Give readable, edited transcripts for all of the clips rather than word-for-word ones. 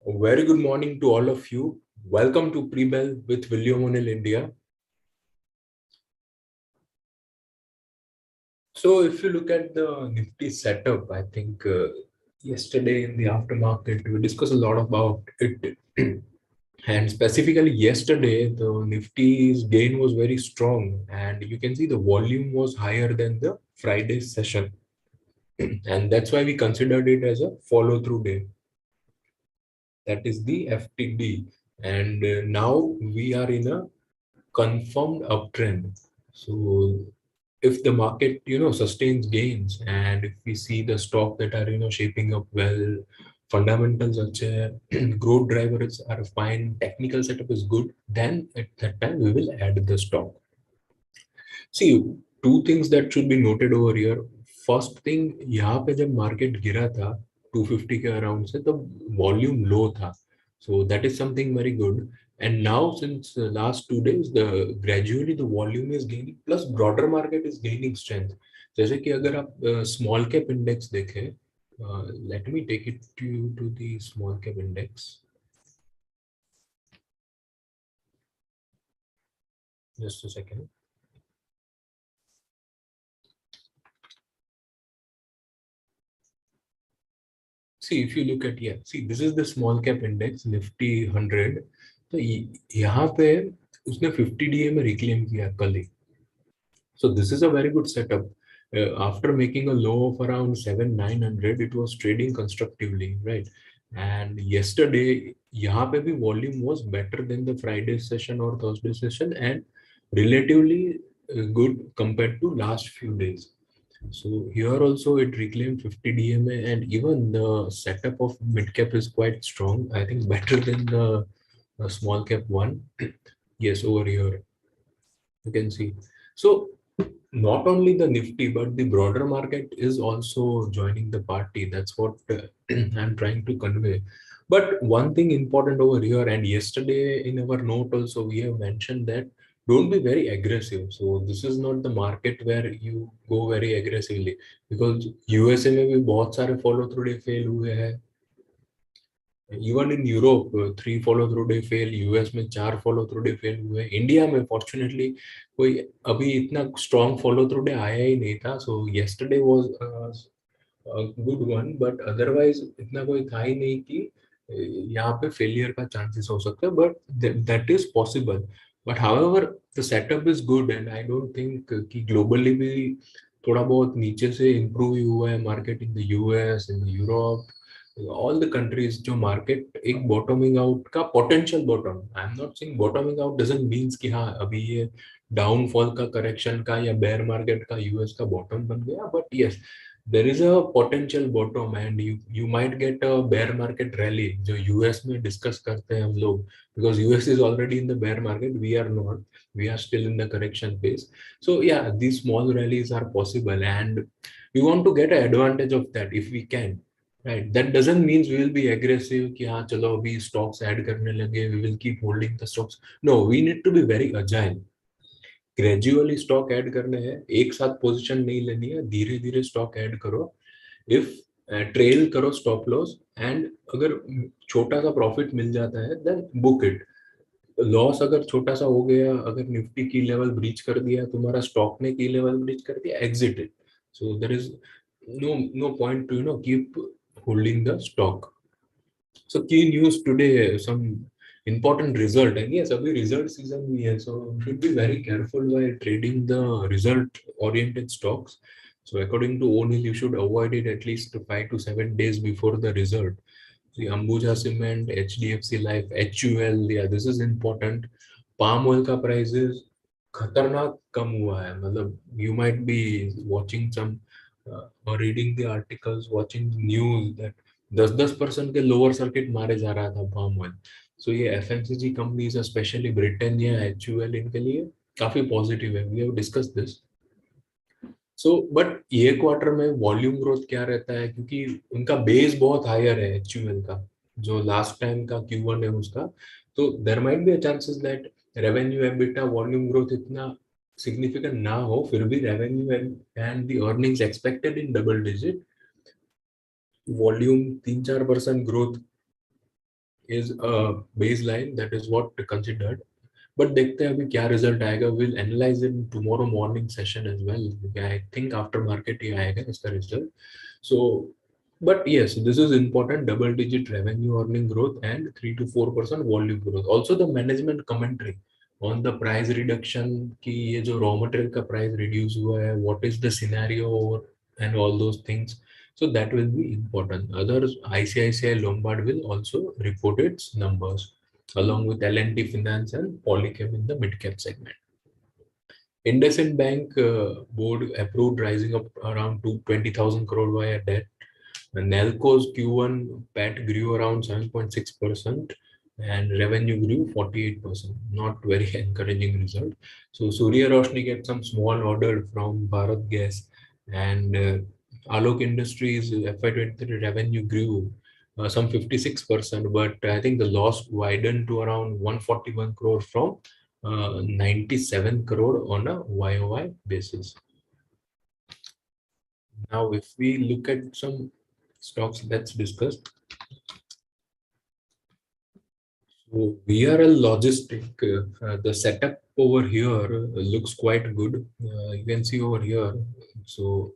A very good morning to all of you. Welcome to Pre-Bell with William O'Neill India. So if you look at the Nifty setup, I think yesterday in the aftermarket, we discussed a lot about it. And specifically yesterday, the Nifty's gain was very strong. And you can see the volume was higher than the Friday session. And that's why we considered it as a follow-through day. That is the FTD. And now we are in a confirmed uptrend. So if the market sustains gains, and if we see the stock that are shaping up well, fundamentals are growth drivers are fine, technical setup is good, then at that time we will add the stock. See, two things that should be noted over here. First thing, यहाँ पे जब market गिरा था 250 के around से, तो volume low था. So that is something very good. And now since last 2 days, the gradually the volume is gaining, plus broader market is gaining strength. जैसे कि अगर आप small cap index देखें, let me take it to the small cap index. Just a second. See, if you look at see, this is the small cap index Nifty 100. तो यहाँ पे उसने 50 DA में reclaim किया कल ही. So this is a very good setup. After making a low of around 7,900, it was trading constructively, right? And yesterday, यहाँ पे भी volume was better than the Friday session or Thursday session, and relatively good compared to last few days. So here also it reclaimed 50 DMA, and even the setup of mid cap is quite strong. I think better than the small cap one. Yes, over here you can see. So not only the Nifty, but the broader market is also joining the party. That's what I'm trying to convey. But one thing important over here, and yesterday in our note also we have mentioned that don't be very aggressive. So this is not the market where you go very aggressively, because USA में भी बहुत सारे follow through day fail हुए हैं. Even in Europe, 3 follow through day fail, US में 4 follow through day fail हुए. India में fortunately कोई अभी इतना strong follow through day आया ही नहीं था. So yesterday was a good one, but otherwise इतना कोई था ही नहीं कि यहाँ पे failure का chances हो सकता है, but that is possible. But however, the setup is good, and I don't think कि globally भी थोड़ा बहुत नीचे से improve ही हुआ है market in the US, in the Europe, all the countries जो market एक bottoming out का potential bottom. I'm not saying bottoming out doesn't means कि हाँ अभी ये downfall का correction का या bear market का US का bottom बन गया, but yes, there is a potential bottom, and you might get a bear market rally जो US में discuss करते हैं हम लोग, because US is already in the bear market, we are not, we are still in the correction phase. So yeah, these small rallies are possible, and we want to get an advantage of that if we can. Right, that doesn't mean we will be aggressive कि हाँ चलो अभी stocks add करने लगे, we will keep holding the stocks. No, we need to be very agile. Gradually stock add करने हैं, एक साथ position नहीं लेनी है, धीरे धीरे stock add करो. If trail करो stop loss, and अगर छोटा सा profit मिल जाता है then book it. लॉस अगर छोटा सा हो गया, अगर निफ्टी की लेवल ब्रीच कर दिया, तुम्हारा स्टॉक ने की लेवल ब्रीच कर दिया, exit it. So there is no point to keep holding the stock. So key news today, some important result, and yes, abhi result season bhi hai, so should be very careful while trading the result oriented stocks. So according to O'Neill, you should avoid it at least 5 to 7 days before the result. See, Ambuja Cement, HDFC Life, HUL, yeah, this is important. Palm oil का prices खतरनाक कम हुआ है. मतलब you might be watching some or reading the articles, watching news that 10% के lower circuit मारे जा रहा था palm oil. So ये FMCG companies, especially Britannia, HUL, इनके लिए काफी पॉजिटिव है. We have discussed this. So but ये क्वार्टर में वॉल्यूम ग्रोथ क्या रहता है, क्योंकि उनका बेस बहुत हायर है HUL का, जो लास्ट टाइम का Q1 है उसका. तो there might be a chances that revenue EBITDA volume growth इतना सिग्निफिकेंट ना हो, फिर भी revenue and the earnings expected in double digit, volume 3-4% growth is a baseline, that is what considered. But देखते हैं अभी क्या रिजल्ट आएगा. We'll analyze in tomorrow morning session as well. I think after market ही आएगा इसका result. So, but yes, this is important. Double digit revenue earning growth and 3 to 4% volume growth. Also the management commentary on the price reduction कि ये जो raw material का price reduce हुआ है, what is the scenario and all those things. So that will be important. Others, ICICI Lombard will also report its numbers along with L&T Finance and Polycab in the mid-cap segment. Indus India Bank board approved rising up around to 20,000 crore via debt. Nelco's Q1 PAT grew around 7.6% and revenue grew 48%. Not very encouraging result. So Surya Roshni get some small order from Bharat Gas, and Alok Industries FY23 revenue grew some 56%, but I think the loss widened to around 141 crore from 97 crore on a YOY basis. Now, if we look at some stocks, let's discuss. So VRL Logistics, the setup over here looks quite good. You can see over here. So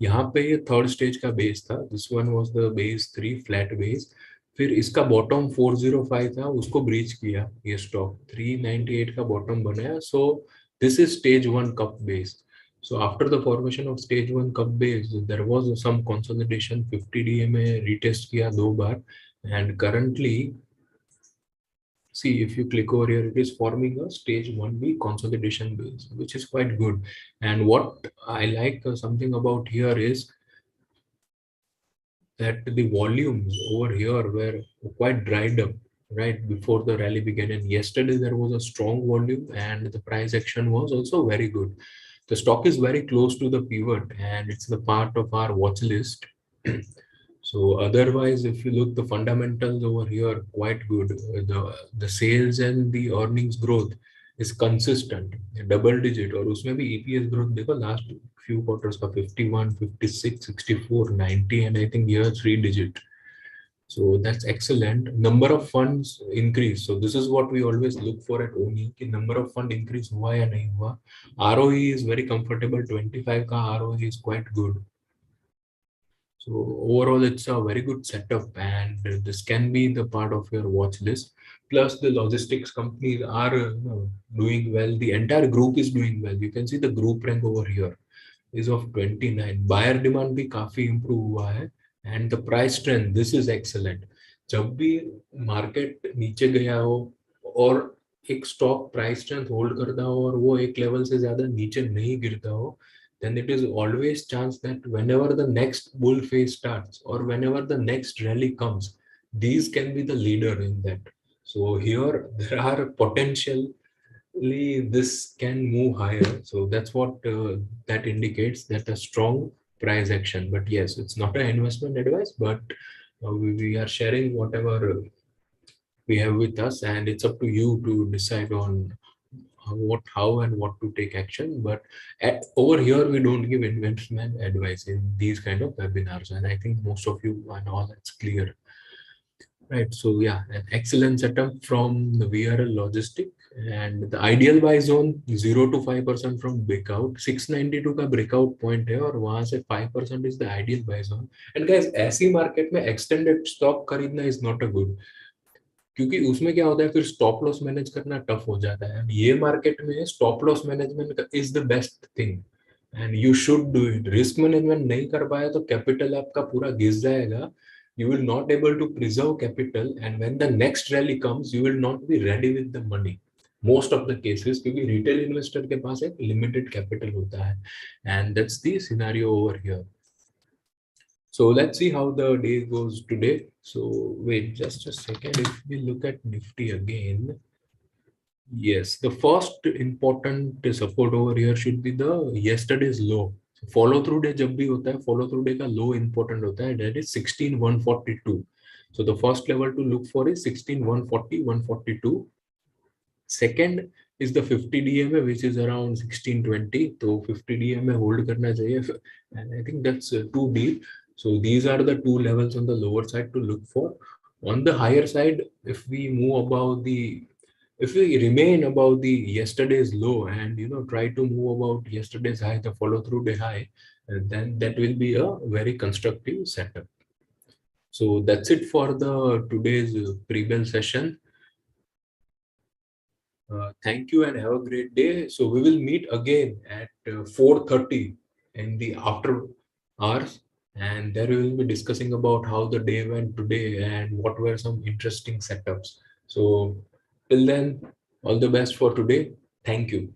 यहाँ पे ये third stage का base था. This one was the base 3 flat base. फिर इसका bottom 405 था, उसको breach किया ये स्टॉक. 398 का बॉटम बनाया. So this is stage 1 cup base. So after the formation of stage 1 cup base, there was some consolidation. 50 DMA retest किया 2 बार, and currently see if you click over here, it is forming a stage 1B consolidation base, which is quite good. And what I like something about here is that the volumes over here were quite dried up right before the rally began, and yesterday there was a strong volume and the price action was also very good. The stock is very close to the pivot and it's the part of our watch list. So otherwise, if you look, the fundamentals over here quite good. The sales and the earnings growth is consistent, double digit, और उसमें भी EPS growth देखो last few quarters का 51, 56, 64, 90, and I think here 3 digit. So that's excellent. Number of funds increase. So this is what we always look for at ONI. कि number of fund increase हुआ या नहीं हुआ. ROE is very comfortable. 25 का ROE is quite good. So overall, it's a very good setup, and this can be the part of your watch list. Plus, the logistics companies are doing well. The entire group is doing well. You can see the group rank over here is of 29. Buyer demand भी काफी improve हुआ है, and the price trend, this is excellent. जब भी market नीचे गया हो और एक stock price trend hold करता हो और वो एक level से ज़्यादा नीचे नहीं गिरता हो, then it is always chance that whenever the next bull phase starts or whenever the next rally comes, these can be the leader in that. So here there are potentially this can move higher. So that's what that indicates, that a strong price action. But yes, it's not an investment advice, but we are sharing whatever we have with us, and it's up to you to decide on how and what to take action. But over here we don't give investment advice in these kind of webinars, and I think most of you know that's clear, right? So yeah, an excellent setup from the VRL Logistic, and the ideal buy zone 0 to 5% from breakout. 692 का breakout point है और वहां से 5% is the ideal buy zone. And guys, ऐसी market में extended stock खरीदना is not a good, क्योंकि उसमें क्या होता है फिर स्टॉप लॉस मैनेज करना टफ हो जाता है. ये मार्केट में stop loss management is the best thing, and you should do it. Risk management नहीं कर पाया तो कैपिटल आपका पूरा गिर जाएगा. You will not able to preserve capital, and when the next rally comes you will not be ready with the money most of the cases, क्योंकि retail investor के पास एक लिमिटेड कैपिटल होता है, and that's the scenario over here. So let's see how the day goes today. So wait just a second. If we look at Nifty again, yes, the first important support over here should be the yesterday's low. Follow through day जब भी होता है, follow through day का low important होता है, that is 16142. So the first level to look for is 16140, 142. Second is the 50 DMA, which is around 1620. So 50 DMA hold करना चाहिए, and I think that's too deep. So these are the two levels on the lower side to look for. On the higher side, if we move above the, if we remain above the yesterday's low and try to move about yesterday's high, the follow through day high, then that will be a very constructive setup. So that's it for the today's pre-bell session. Thank you and have a great day. So we will meet again at 4:30 in the after hours, and there we will be discussing about how the day went today and what were some interesting setups. So till then, all the best for today. Thank you.